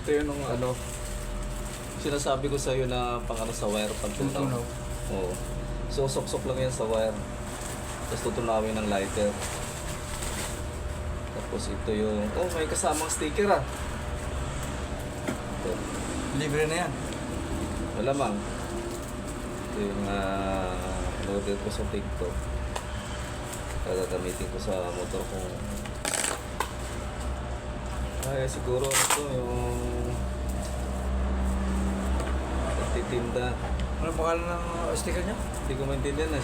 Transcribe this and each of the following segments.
Ito yun ang ano, sinasabi ko sa'yo na pang ano sa wire pag tunaw. Oo. So, sok-sok lang yan sa wire. Tapos tutunawin ng lighter. Tapos ito yung, oh, may kasamang sticker ah. Ito. Libre na yan. Malamang. Ito yung order ko sa TikTok. Gagamitin ko sa motor ko. Ay, siguro ito yung nagtitinda. Ano pangalan ng sticker niya? Hindi ko maintindihan eh.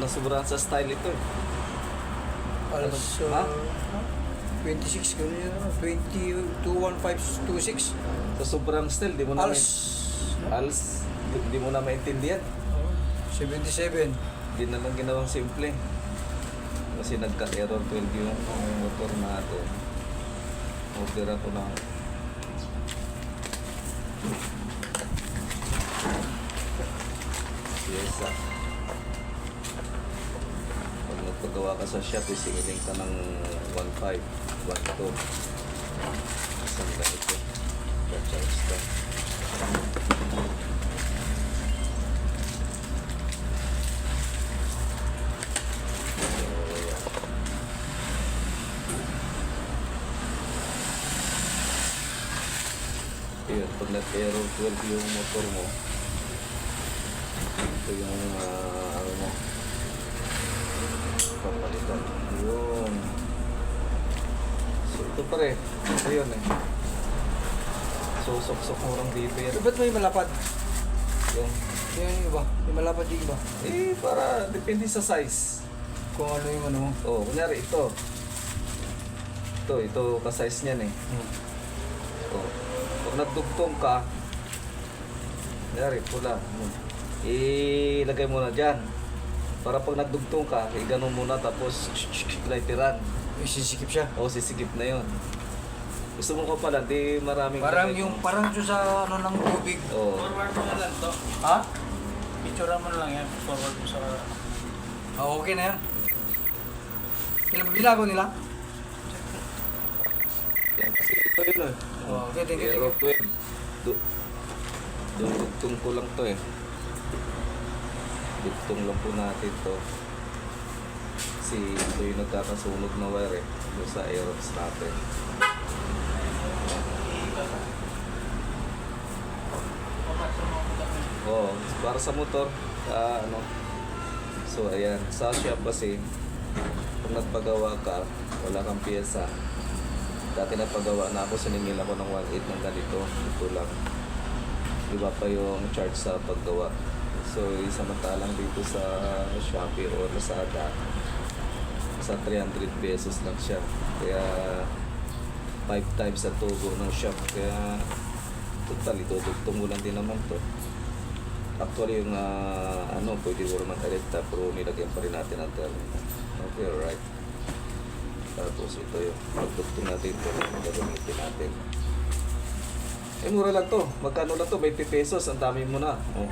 Nasobrahan sa style ito eh. Also, Ha? 26, gano'n yun. 221526. Sa sobrang style, di mo na Als. di mo na maintindihan. 77. Hindi na lang ginawang simple. Kasi nagka-error 12 yung motor natin. Order ako ng yes ah. Pag nagpagawa ka sa shop, isingiling ka ng 1.5, 1.2. Isang ganito. Charge ka. Yun, pag nag-error 12 yung motor mo, ito yung ano mo, papalitan. Yun. So ito pare, ito yun eh. So sok-sok mo lang dito yan. So, ba't may malapad? Yung, Yung iba. Yung malapad yung iba. eh para depende sa size. Kung ano yung ano mo. Oh, kunyari ito. Ito ka-size niyan eh. Oh. Pag nagdugtong ka, kunyari pula. Ilagay mo na dyan. Para pag nagdugtong ka, iganon muna tapos lighteran. Isisikip siya. O, sisigip na yun. Gusto mo ko pala, di maraming... Parang yung, parang yung sa ano ng tubig. Oo. Forward mo na lang to. Ha? Picture mo na lang yan. Forward mo sa... Okay na yan. Ilan ba binago nila? Yan, kasi ito yun eh. Oh, okay, thank you, Aero 12. Dugtong ko lang to eh. Dugtong lang po natin to. Kasi ito yung nagkakasunog na wire eh. Doon sa Aerox natin. Oo, para sa motor, ano. So ayan, sa shop kasi, kung nagpagawa ka, wala kang piyesa. Dati nagpagawa na ako, siningil ako ng 1.8 ng ganito. Ito lang. Iba pa yung charge sa paggawa. So, isamantalang dito sa Shopee o Lazada, sa 300 pesos lang siya. Kaya, 5 times sa tubo ng shop. Kaya, total, itutugtong mo lang din naman to. Actually, yung ano, pwede mo naman electa, pero nilagyan pa rin natin ang terminal. Okay, alright. Tapos ito yung pagdugtong natin ito, gagamitin natin. Eh, mura lang to. Magkano lang to? 20 pesos. Ang dami mo na. Oh.